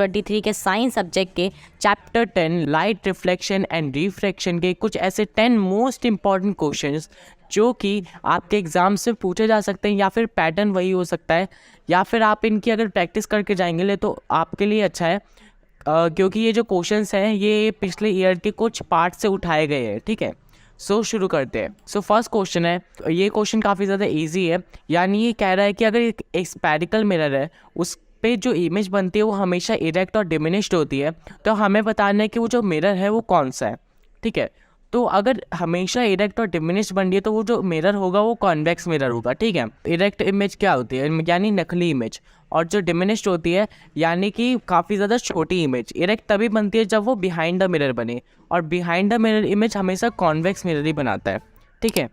2023 के science subject के chapter 10 light reflection and refraction के कुछ ऐसे 10 मोस्ट इंपॉर्टेंट क्वेश्चंस जो कि आपके एग्ज़ाम से पूछे जा सकते हैं, या फिर पैटर्न वही हो सकता है, या फिर आप इनकी अगर प्रैक्टिस करके जाएंगे तो आपके लिए अच्छा है, क्योंकि ये जो क्वेश्चंस हैं ये पिछले ईयर के कुछ पार्ट से उठाए गए हैं। ठीक है, सो शुरू करते हैं। सो फर्स्ट क्वेश्चन है, ये क्वेश्चन काफ़ी ज़्यादा इजी है। यानी ये कह रहा है कि अगर एक स्फेरिकल मिरर है, उस पे जो इमेज बनती है वो हमेशा इरेक्ट और डिमिनिश्ड होती है, तो हमें बताना है कि वो जो मिरर है वो कौन सा है। ठीक है, तो अगर हमेशा इरेक्ट और डिमिनिश्ड बन रही है तो वो जो मिरर होगा वो कॉन्वेक्स मिरर होगा। ठीक है, इरेक्ट इमेज क्या होती है, यानी नकली इमेज, और जो डिमिनिश्ड होती है यानी कि काफ़ी ज़्यादा छोटी इमेज। इरेक्ट तभी बनती है जब वो बिहाइंड द मिरर बने, और बिहाइंड द मिरर इमेज हमेशा कॉन्वेक्स मिरर ही बनाता है। ठीक है,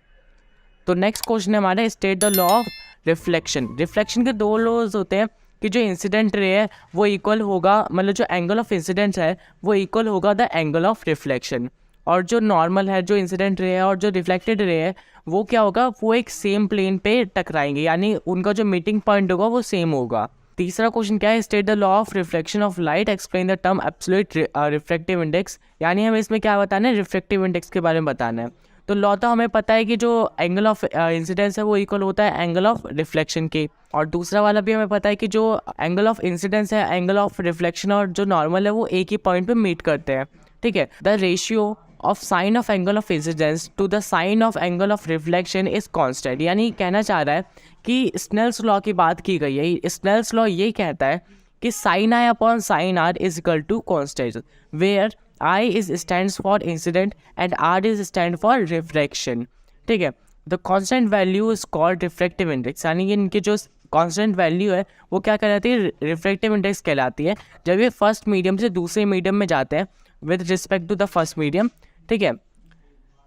तो नेक्स्ट क्वेश्चन है हमारा, state the law of reflection. Reflection के दो लॉज होते हैं कि जो इंसिडेंट रे है वो इक्वल होगा, मतलब जो एंगल ऑफ इंसिडेंस है वो इक्वल होगा द एंगल ऑफ रिफ्लेक्शन, और जो नॉर्मल है, जो इंसिडेंट रे है और जो रिफ्लेक्टेड रे है वो क्या होगा, वो एक सेम प्लेन पे टकराएंगे, यानी उनका जो मीटिंग पॉइंट होगा वो सेम होगा। तीसरा क्वेश्चन क्या है, state the law of reflection of light, explain the term absolute refractive index. यानी हमें इसमें क्या बताना है, रिफ्रैक्टिव इंडेक्स के बारे में बताना है। तो लॉ तो हमें पता है कि जो एंगल ऑफ इंसिडेंस है वो इक्वल होता है एंगल ऑफ रिफ्लेक्शन के, और दूसरा वाला भी हमें पता है कि जो एंगल ऑफ इंसिडेंस है, एंगल ऑफ रिफ्लेक्शन और जो नॉर्मल है वो एक ही पॉइंट पे मीट करते हैं। ठीक है, the ratio of sine of angle of incidence to the sine of angle of reflection is constant. यानी कहना चाह रहा है कि स्नेल्स लॉ की बात की गई है। स्नेल्स लॉ ये कहता है कि sine i upon sine r is equal to constant, where I is stands for incident and R is stand for refraction। ठीक है, the constant value is called refractive index। यानी कि इनकी जो constant value है वो क्या कहलाती है, refractive index कहलाती है, जब ये फर्स्ट मीडियम से दूसरे मीडियम में जाते हैं with respect to the first medium। ठीक है,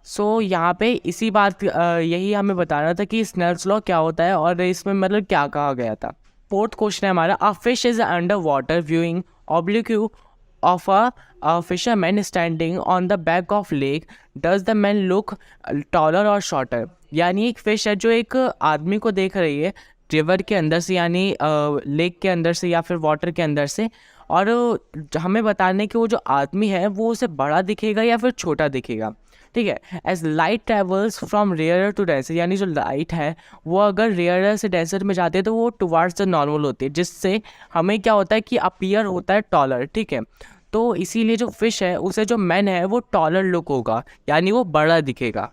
सो यहाँ पे इसी बात यही हमें बताना था कि स्नेल्स लॉ क्या होता है और इसमें मतलब क्या कहा गया था। फोर्थ क्वेश्चन है हमारा, a fish is under water viewing oblique of a fisherman standing on the back of lake, does the man look taller or shorter। यानी एक फिश है जो एक आदमी को देख रही है रिवर के अंदर से, यानी लेक के अंदर से या फिर वाटर के अंदर से, और हमें बताने कि वो जो आदमी है वो उसे बड़ा दिखेगा या फिर छोटा दिखेगा। ठीक है, as light travels from rare to denser, यानी जो लाइट है वो अगर रेयर से डेंसर में जाती है तो वो टुवार्ड्स द नॉर्मल होती है, जिससे हमें क्या होता है कि अपीयर होता है टॉलर। ठीक है, तो इसीलिए जो फिश है उसे जो मैन है वो टॉलर लुक होगा, यानी वो बड़ा दिखेगा।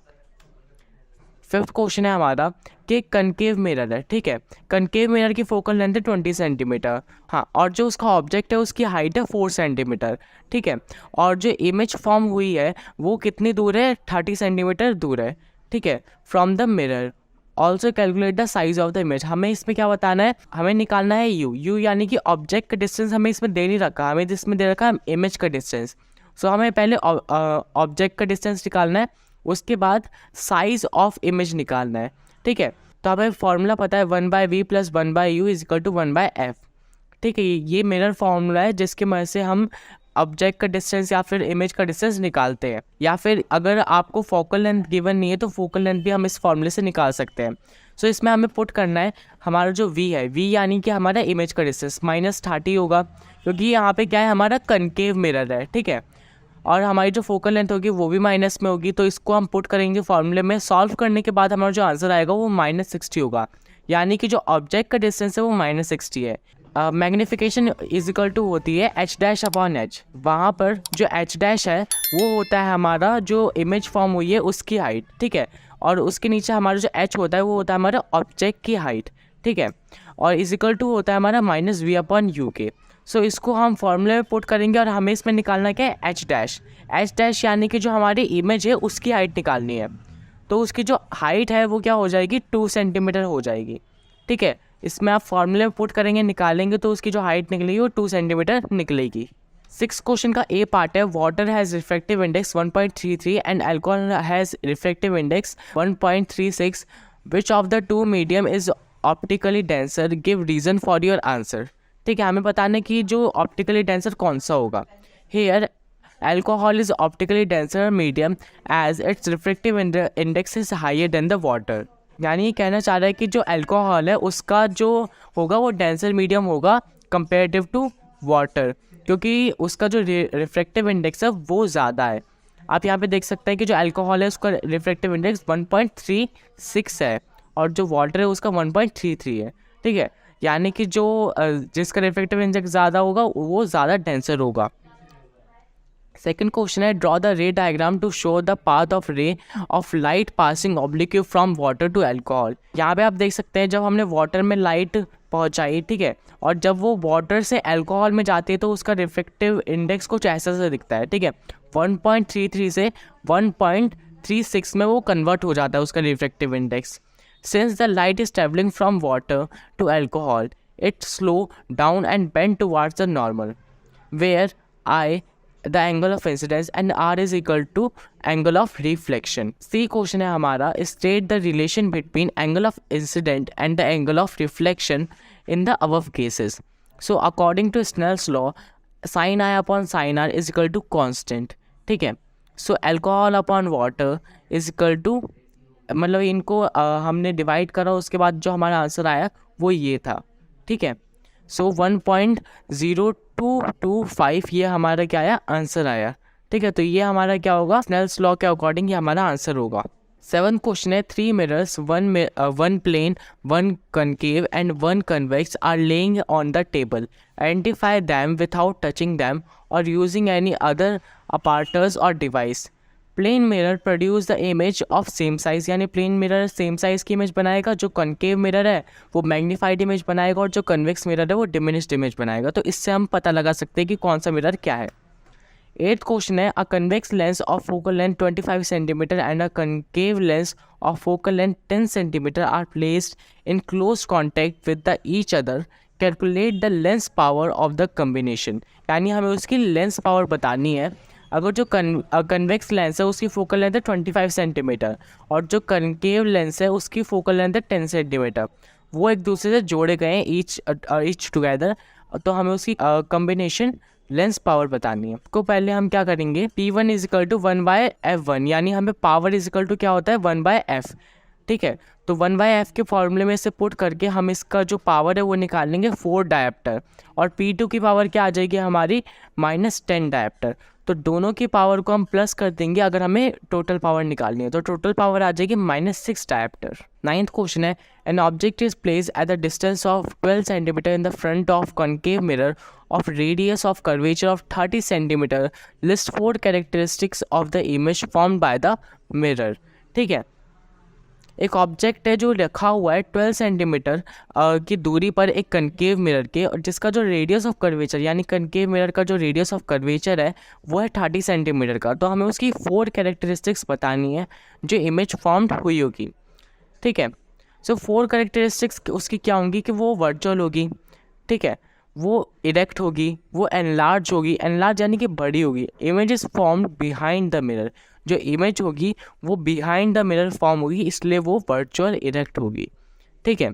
फिफ्थ क्वेश्चन है हमारा कि कनकेव मिरर है। ठीक है, कनकेव मिरर की फोकल लेंथ है 20 सेंटीमीटर, हाँ, और जो उसका ऑब्जेक्ट है उसकी हाइट है 4 सेंटीमीटर। ठीक है, और जो इमेज फॉर्म हुई है वो कितनी दूर है, 30 सेंटीमीटर दूर है। ठीक है, from the mirror also calculate the size of the image. हमें इसमें क्या बताना है, हमें निकालना है यू यानी कि ऑब्जेक्ट का डिस्टेंस हमें इसमें दे नहीं रखा, हमें इसमें दे रखा है इमेज का डिस्टेंस। सो हमें पहले ऑब्जेक्ट का डिस्टेंस निकालना है, उसके बाद साइज ऑफ इमेज निकालना है। ठीक है, तो हमें फॉर्मूला पता है 1/v + 1/u is equal to 1/f। ठीक है, ये मिरर फॉर्मूला है जिसके मदद से हम ऑब्जेक्ट का डिस्टेंस या फिर इमेज का डिस्टेंस निकालते हैं, या फिर अगर आपको फोकल लेंथ गिवन नहीं है तो फोकल लेंथ भी हम इस फॉर्मूले से निकाल सकते हैं। सो इसमें हमें पुट करना है हमारा जो v है, v यानी कि हमारा इमेज का डिस्टेंस -30 होगा, क्योंकि यहाँ पे क्या है, हमारा कनकेव मिरर है। ठीक है, और हमारी जो फोकल लेंथ होगी वो भी माइनस में होगी, तो इसको हम पुट करेंगे फॉर्मूले में। सॉल्व करने के बाद हमारा जो आंसर आएगा वो -60 होगा, यानी कि जो ऑब्जेक्ट का डिस्टेंस है वो -60 है। मैग्नीफिकेशन इज इक्वल टू होती है h'/h। वहाँ पर जो h' है वो होता है हमारा जो इमेज फॉर्म हुई है उसकी हाइट। ठीक है, और उसके नीचे हमारा जो h होता है वो होता है हमारा ऑब्जेक्ट की हाइट। ठीक है, और इज इक्वल टू होता है हमारा -v/u के। सो इसको हम फॉर्मूले में पुट करेंगे और हमें इसमें निकालना क्या है, h' यानी कि जो हमारी इमेज है उसकी हाइट निकालनी है, तो उसकी जो हाइट है वो क्या हो जाएगी, 2 सेंटीमीटर हो जाएगी। ठीक है, इसमें आप फॉर्मूले में पुट करेंगे, निकालेंगे, तो उसकी जो हाइट निकलेगी वो 2 सेंटीमीटर निकलेगी। 6 क्वेश्चन का ए पार्ट है, water has refractive index 1.33 and alcohol has refractive index 1.36, which of the two medium is optically denser, give reason for your answer. ठीक है, हमें बताना कि जो ऑप्टिकली डेंसर कौन सा होगा। Here alcohol is optically denser medium as its refractive index is higher than the water. यानी ये कहना चाह रहा है कि जो अल्कोहल है उसका जो होगा वो डेंसर मीडियम होगा कंपेरेटिव टू वाटर, क्योंकि उसका जो रिफ्रैक्टिव इंडेक्स है वो ज़्यादा है। आप यहाँ पे देख सकते हैं कि जो अल्कोहल है उसका रिफ्रैक्टिव इंडेक्स 1.36 है और जो वाटर है उसका 1.33 है। ठीक है, यानी कि जो जिसका रिफ्रैक्टिव इंडेक्स ज़्यादा होगा वो ज़्यादा डेंसर होगा। सेकंड क्वेश्चन है, draw the ray diagram to show the path of ray of light passing oblique from water to alcohol. यहाँ पे आप देख सकते हैं जब हमने वाटर में लाइट पहुँचाई, ठीक है, और जब वो वाटर से अल्कोहल में जाती है तो उसका रिफ्रैक्टिव इंडेक्स कुछ ऐसा से दिखता है। ठीक है, 1.33 से 1.36 में वो कन्वर्ट हो जाता है उसका refractive index. Since the light is travelling from water to alcohol it slow down and bend towards the normal where i the angle of incidence and r is equal to angle of reflection। C question है हमारा, state the relation between angle of incident and the angle of reflection in the above cases। So according to Snell's law sin I upon sin r is equal to constant। ठीक है, so alcohol upon water is equal to, मतलब इनको हमने divide करा उसके बाद जो हमारा आंसर आया वो ये था। ठीक है, सो 1.0225 ये हमारा क्या आया, आंसर आया। ठीक है, तो ये हमारा क्या होगा, स्नेल्स लॉ के अकॉर्डिंग ये हमारा आंसर होगा। 7th क्वेश्चन है, 3 mirrors, one plane, one concave and one convex are lying on the table. Identify them without touching them or using any other apparatus or device. Plane mirror produce the image of same size, यानी plane mirror same size की image बनाएगा, जो concave mirror है वो magnified image बनाएगा और जो convex mirror है वो डिमिनिश्ड इमेज बनाएगा। तो इससे हम पता लगा सकते हैं कि कौन सा मिरर क्या है। 8th क्वेश्चन है, a convex lens of focal length 25 centimetre and a concave lens of focal length 10 centimetre are placed in close contact with the each other. Calculate the lens power of the combination, यानी हमें उसकी lens power बतानी है। अगर जो convex lens है उसकी focal length है 25 सेंटीमीटर और जो कनकेव लेंस है उसकी फोकल लेंथ है 10 सेंटीमीटर, वो एक दूसरे से जोड़े गए हैं ईच टुगेदर, तो हमें उसकी कम्बिनेशन लेंस पावर बतानी है। तो पहले हम क्या करेंगे, P1 is equal to 1/F1, यानी हमें पावर इज इक्वल टू क्या होता है 1/F। ठीक है, तो 1/F के फॉर्मूले में से पुट करके हम इसका जो पावर है वो निकाल लेंगे 4 डायप्टर, और P2 की पावर क्या आ जाएगी हमारी -10 डायप्टर। तो दोनों की पावर को हम प्लस कर देंगे अगर हमें टोटल पावर निकालनी है, तो टोटल पावर आ जाएगी -6 डायप्टर। 9th क्वेश्चन है, an object is place at the distance of 12 centimetre in the front of concave mirror of radius of curvature of 30 centimetre. List 4 characteristics of the image formed by the mirror. ठीक है, एक object है जो रखा हुआ है 12 centimetre की दूरी पर एक कनकेव मिरर के, और जिसका जो रेडियस ऑफ कर्वेचर, यानी कनकेव मिरर का जो रेडियस ऑफ कर्वेचर है वो है 30 सेंटीमीटर का। तो हमें उसकी 4 कैरेक्टरिस्टिक्स बतानी है जो इमेज फॉर्म्ड हुई होगी। ठीक है, सो 4 कैरेक्टरिस्टिक्स उसकी क्या होंगी कि वो वर्चुअल होगी, ठीक है, वो इरेक्ट होगी, वो एनलार्ज होगी, एनलार्ज यानी कि बड़ी होगी। Image is formed behind the mirror, जो इमेज होगी वो बिहाइंड द मिरर फॉर्म होगी, इसलिए वो वर्चुअल इरेक्ट होगी। ठीक है,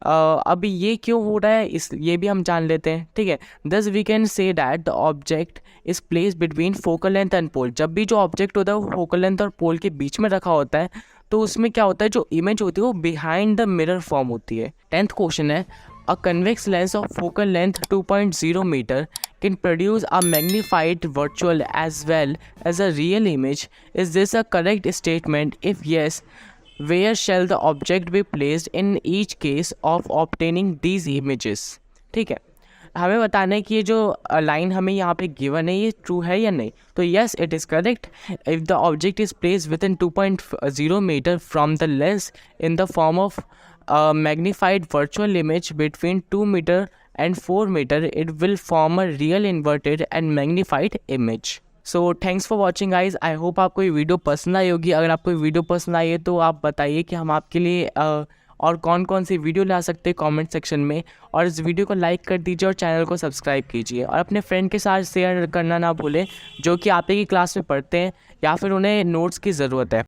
अभी ये क्यों हो रहा है ये भी हम जान लेते हैं। ठीक है, thus we can say that the object is place between focal length and pole. जब भी जो ऑब्जेक्ट होता है वो फोकल लेंथ और पोल के बीच में रखा होता है तो उसमें क्या होता है, जो इमेज होती है वो बिहाइंड द मिरर फॉर्म होती है। 10th क्वेश्चन है, a convex lens of focal length 2.0 meter can produce a magnified virtual as well as a real image. Is this a correct statement? If yes, where shall the object be placed in each case of obtaining these images? ठीक है, हमें बताना है कि ये जो line हमें यहाँ पे गिवन है ये ट्रू है या नहीं। तो yes, it is correct. If the object is placed within 2.0 metre from the lens in the form of a magnified virtual image between 2 meter and 4 meter, it will form a real inverted and magnified image. So thanks for watching guys. I hope आपको ये video पसंद आई होगी. अगर आपको ये video पसंद आई है तो आप बताइए कि हम आपके लिए और कौन कौन सी वीडियो ला सकते हैं कमेंट सेक्शन में, और इस वीडियो को लाइक कर दीजिए और चैनल को सब्सक्राइब कीजिए, और अपने फ्रेंड के साथ शेयर करना ना भूलें जो कि आप ही की क्लास में पढ़ते हैं या फिर उन्हें नोट्स की ज़रूरत है.